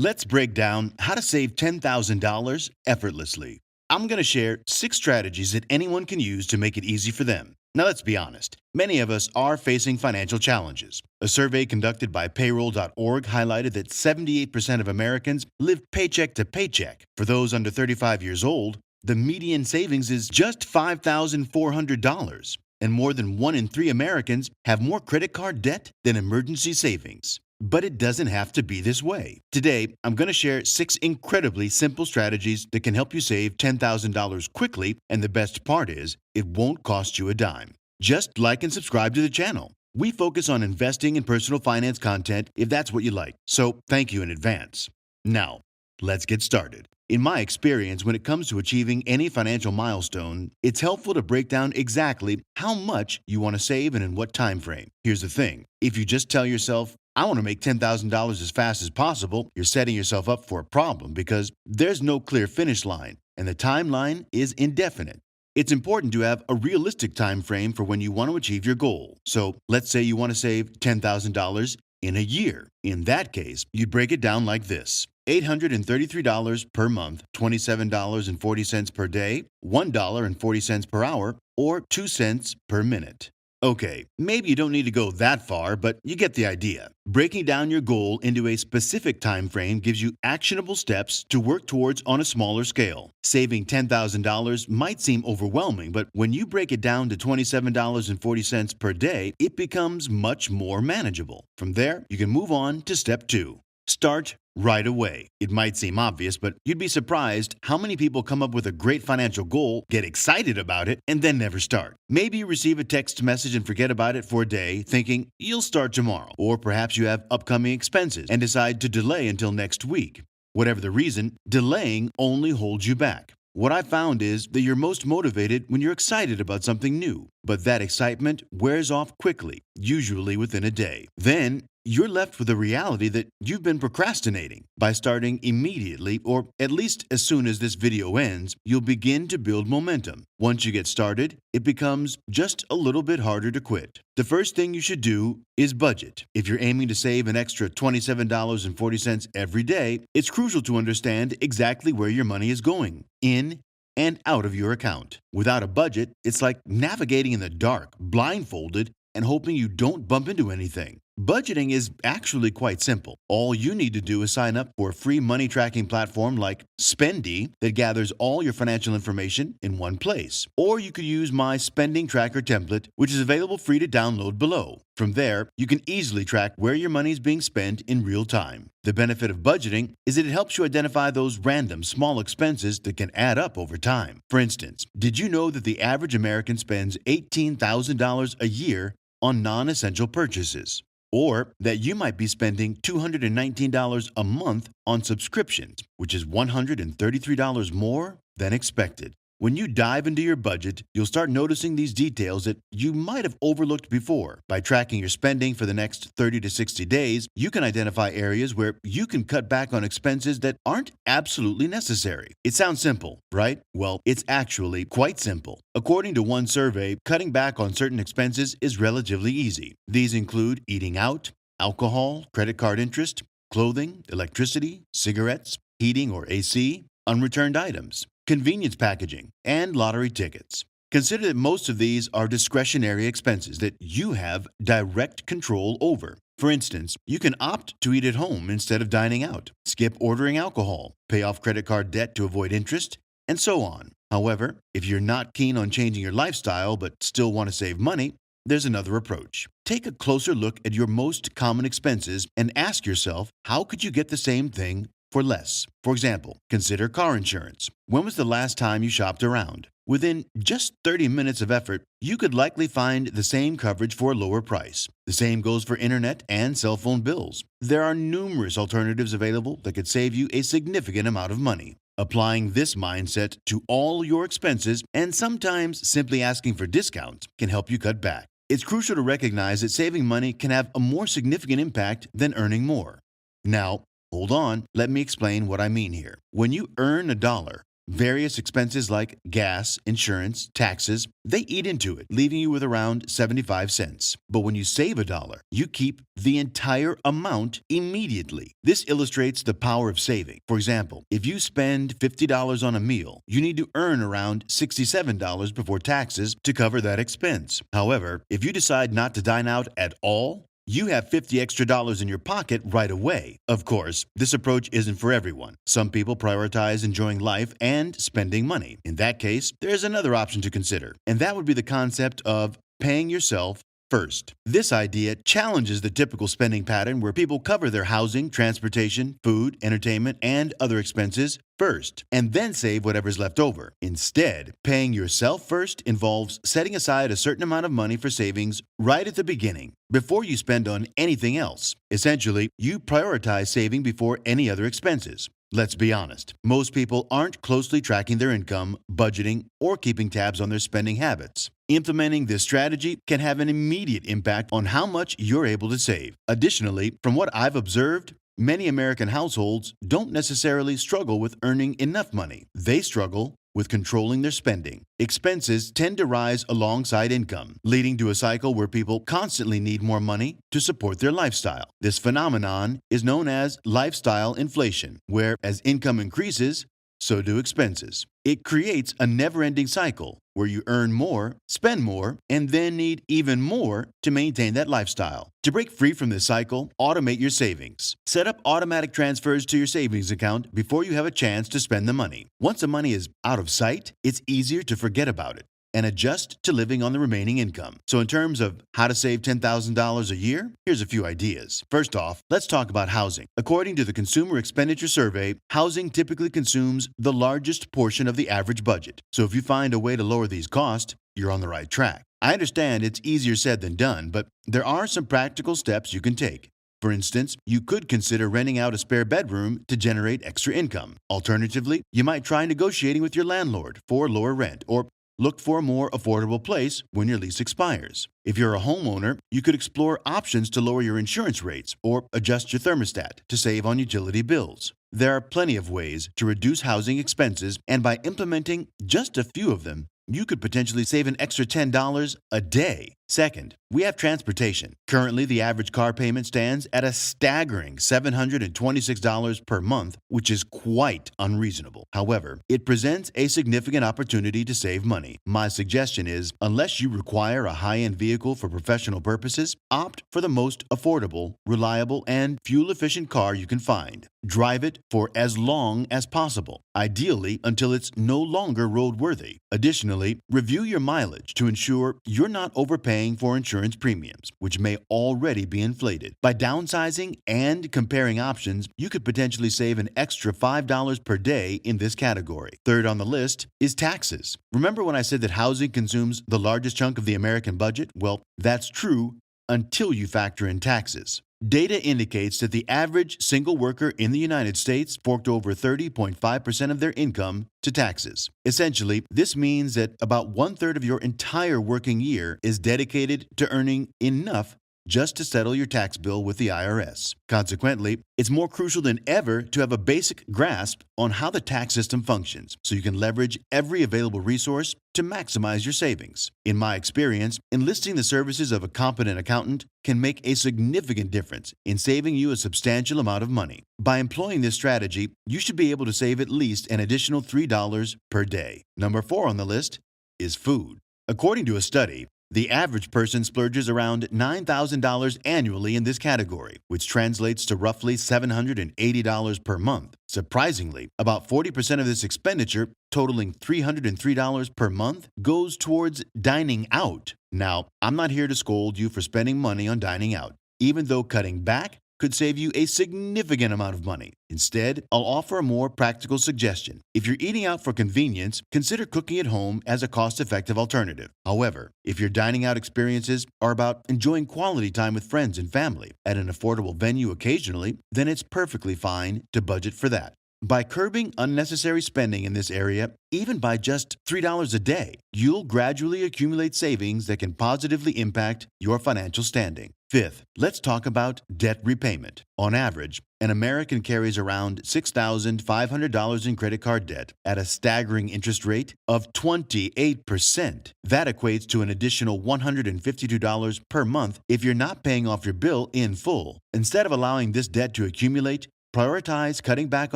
Let's break down how to save $10,000 effortlessly. I'm going to share 6 strategies that anyone can use to make it easy for them. Now, let's be honest. Many of us are facing financial challenges. A survey conducted by payroll.org highlighted that 78% of Americans live paycheck to paycheck. For those under 35 years old, the median savings is just $5,400. And more than 1 in 3 Americans have more credit card debt than emergency savings. But it doesn't have to be this way. Today, I'm going to share 6 incredibly simple strategies that can help you save $10,000 quickly, and the best part is, it won't cost you a dime. Just like and subscribe to the channel. We focus on investing in personal finance content if that's what you like, so thank you in advance. Now, let's get started. In my experience, when it comes to achieving any financial milestone, it's helpful to break down exactly how much you want to save and in what time frame. Here's the thing. If you just tell yourself, I want to make $10,000 as fast as possible, you're setting yourself up for a problem because there's no clear finish line and the timeline is indefinite. It's important to have a realistic time frame for when you want to achieve your goal. So let's say you want to save $10,000 in a year. In that case, you'd break it down like this. $833 per month, $27.40 per day, $1.40 per hour, or 2 cents per minute. Okay, maybe you don't need to go that far, but you get the idea. Breaking down your goal into a specific time frame gives you actionable steps to work towards on a smaller scale. Saving $10,000 might seem overwhelming, but when you break it down to $27.40 per day, it becomes much more manageable. From there, you can move on to step 2. Start right away. It might seem obvious, but you'd be surprised how many people come up with a great financial goal, get excited about it, and then never start. Maybe you receive a text message and forget about it for a day, thinking you'll start tomorrow. Or perhaps you have upcoming expenses and decide to delay until next week. Whatever the reason, delaying only holds you back. What I found is that you're most motivated when you're excited about something new, but that excitement wears off quickly, usually within a day. Then, you're left with the reality that you've been procrastinating. By starting immediately, or at least as soon as this video ends, you'll begin to build momentum. Once you get started, it becomes just a little bit harder to quit. The first thing you should do is budget. If you're aiming to save an extra $27.40 every day, it's crucial to understand exactly where your money is going, in and out of your account. Without a budget, it's like navigating in the dark, blindfolded, and hoping you don't bump into anything. Budgeting is actually quite simple. All you need to do is sign up for a free money tracking platform like Spendy that gathers all your financial information in one place. Or you could use my spending tracker template, which is available free to download below. From there, you can easily track where your money is being spent in real time. The benefit of budgeting is that it helps you identify those random small expenses that can add up over time. For instance, did you know that the average American spends $18,000 a year on non-essential purchases? Or that you might be spending $219 a month on subscriptions, which is $133 more than expected. When you dive into your budget, you'll start noticing these details that you might have overlooked before. By tracking your spending for the next 30 to 60 days, you can identify areas where you can cut back on expenses that aren't absolutely necessary. It sounds simple, right? Well, it's actually quite simple. According to one survey, cutting back on certain expenses is relatively easy. These include eating out, alcohol, credit card interest, clothing, electricity, cigarettes, heating or AC, unreturned items, convenience packaging, and lottery tickets. Consider that most of these are discretionary expenses that you have direct control over. For instance, you can opt to eat at home instead of dining out, skip ordering alcohol, pay off credit card debt to avoid interest, and so on. However, if you're not keen on changing your lifestyle but still want to save money, there's another approach. Take a closer look at your most common expenses and ask yourself, how could you get the same thing for less? For example, consider car insurance. When was the last time you shopped around? Within just 30 minutes of effort, you could likely find the same coverage for a lower price. The same goes for internet and cell phone bills. There are numerous alternatives available that could save you a significant amount of money. Applying this mindset to all your expenses and sometimes simply asking for discounts can help you cut back. It's crucial to recognize that saving money can have a more significant impact than earning more. Now, hold on, let me explain what I mean here. When you earn $1, Various expenses like gas, insurance, taxes, they eat into it, leaving you with around 75 cents. But when you save a dollar, you keep the entire amount immediately. This illustrates the power of saving. For example, if you spend $50 on a meal, you need to earn around $67 before taxes to cover that expense. However, if you decide not to dine out at all, you have $50 extra in your pocket right away. Of course, this approach isn't for everyone. Some people prioritize enjoying life and spending money. In that case, there's another option to consider, and that would be the concept of paying yourself first. This idea challenges the typical spending pattern where people cover their housing, transportation, food, entertainment, and other expenses first, and then save whatever's left over. Instead, paying yourself first involves setting aside a certain amount of money for savings right at the beginning, before you spend on anything else. Essentially, you prioritize saving before any other expenses. Let's be honest, most people aren't closely tracking their income, budgeting, or keeping tabs on their spending habits. Implementing this strategy can have an immediate impact on how much you're able to save. Additionally, from what I've observed, many American households don't necessarily struggle with earning enough money. They struggle with controlling their spending. Expenses tend to rise alongside income, leading to a cycle where people constantly need more money to support their lifestyle. This phenomenon is known as lifestyle inflation, where as income increases, so do expenses. It creates a never-ending cycle where you earn more, spend more, and then need even more to maintain that lifestyle. To break free from this cycle, automate your savings. Set up automatic transfers to your savings account before you have a chance to spend the money. Once the money is out of sight, it's easier to forget about it and adjust to living on the remaining income. So in terms of how to save $10,000 a year, here's a few ideas. First off, let's talk about housing. According to the Consumer Expenditure Survey, housing typically consumes the largest portion of the average budget. So if you find a way to lower these costs, you're on the right track. I understand it's easier said than done, but there are some practical steps you can take. For instance, you could consider renting out a spare bedroom to generate extra income. Alternatively, you might try negotiating with your landlord for lower rent, or look for a more affordable place when your lease expires. If you're a homeowner, you could explore options to lower your insurance rates or adjust your thermostat to save on utility bills. There are plenty of ways to reduce housing expenses, and by implementing just a few of them, you could potentially save an extra $10 a day. Second, we have transportation. Currently, the average car payment stands at a staggering $726 per month, which is quite unreasonable. However, it presents a significant opportunity to save money. My suggestion is, unless you require a high-end vehicle for professional purposes, opt for the most affordable, reliable, and fuel-efficient car you can find. Drive it for as long as possible, ideally until it's no longer roadworthy. Additionally, review your mileage to ensure you're not overpaying for insurance premiums, which may already be inflated. By downsizing and comparing options, you could potentially save an extra $5 per day in this category. Third on the list is taxes. Remember when I said that housing consumes the largest chunk of the American budget? Well, that's true until you factor in taxes. Data indicates that the average single worker in the United States forked over 30.5% of their income to taxes. Essentially, this means that about one-third of your entire working year is dedicated to earning enough just to settle your tax bill with the IRS. Consequently, it's more crucial than ever to have a basic grasp on how the tax system functions so you can leverage every available resource to maximize your savings. In my experience, enlisting the services of a competent accountant can make a significant difference in saving you a substantial amount of money. By employing this strategy, you should be able to save at least an additional $3 per day. Number 4 on the list is food. According to a study, the average person splurges around $9,000 annually in this category, which translates to roughly $780 per month. Surprisingly, about 40% of this expenditure, totaling $303 per month, goes towards dining out. Now, I'm not here to scold you for spending money on dining out, even though cutting back could save you a significant amount of money. Instead, I'll offer a more practical suggestion. If you're eating out for convenience, consider cooking at home as a cost-effective alternative. However, if your dining out experiences are about enjoying quality time with friends and family at an affordable venue occasionally, then it's perfectly fine to budget for that. By curbing unnecessary spending in this area, even by just $3 a day, you'll gradually accumulate savings that can positively impact your financial standing. Fifth, let's talk about debt repayment. On average, an American carries around $6,500 in credit card debt at a staggering interest rate of 28%. That equates to an additional $152 per month if you're not paying off your bill in full. Instead of allowing this debt to accumulate, prioritize cutting back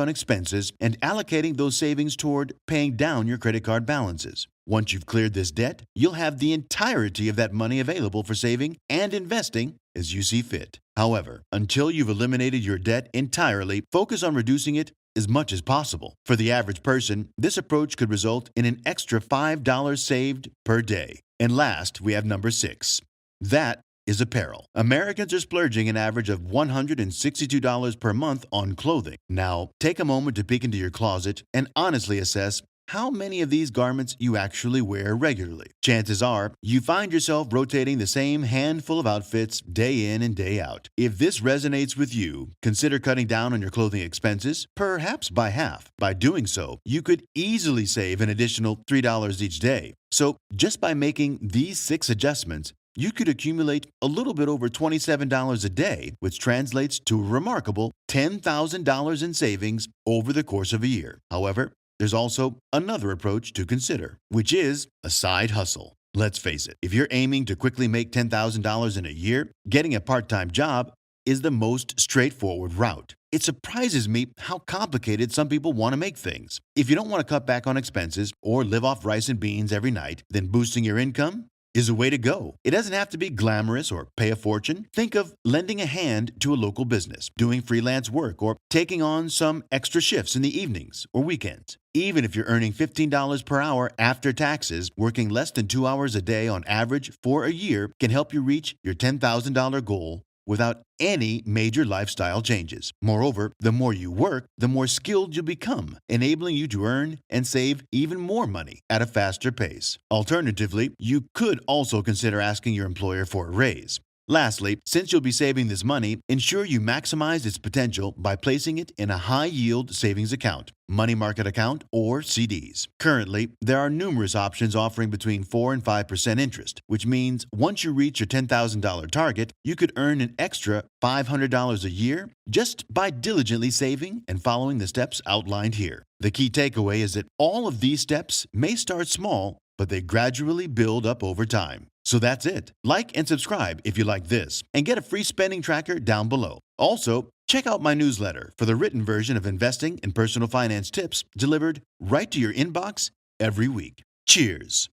on expenses and allocating those savings toward paying down your credit card balances. Once you've cleared this debt, you'll have the entirety of that money available for saving and investing as you see fit. However, until you've eliminated your debt entirely, focus on reducing it as much as possible. For the average person, this approach could result in an extra $5 saved per day. And last, we have number 6. That is apparel. Americans are splurging an average of $162 per month on clothing. Now, take a moment to peek into your closet and honestly assess how many of these garments you actually wear regularly. Chances are you find yourself rotating the same handful of outfits day in and day out. If this resonates with you, consider cutting down on your clothing expenses, perhaps by half. By doing so, you could easily save an additional $3 each day. So, just by making these 6 adjustments, you could accumulate a little bit over $27 a day, which translates to a remarkable $10,000 in savings over the course of a year. However, there's also another approach to consider, which is a side hustle. Let's face it, if you're aiming to quickly make $10,000 in a year, getting a part-time job is the most straightforward route. It surprises me how complicated some people want to make things. If you don't want to cut back on expenses or live off rice and beans every night, then boosting your income is a way to go. It doesn't have to be glamorous or pay a fortune. Think of lending a hand to a local business, doing freelance work, or taking on some extra shifts in the evenings or weekends. Even if you're earning $15 per hour after taxes, working less than 2 hours a day on average for a year can help you reach your $10,000 goal without any major lifestyle changes. Moreover, the more you work, the more skilled you become, enabling you to earn and save even more money at a faster pace. Alternatively, you could also consider asking your employer for a raise. Lastly, since you'll be saving this money, ensure you maximize its potential by placing it in a high-yield savings account, money market account, or CDs. Currently, there are numerous options offering between 4 and 5% interest, which means once you reach your $10,000 target, you could earn an extra $500 a year just by diligently saving and following the steps outlined here. The key takeaway is that all of these steps may start small, but they gradually build up over time. So that's it. Like and subscribe if you like this, and get a free spending tracker down below. Also, check out my newsletter for the written version of investing and personal finance tips delivered right to your inbox every week. Cheers!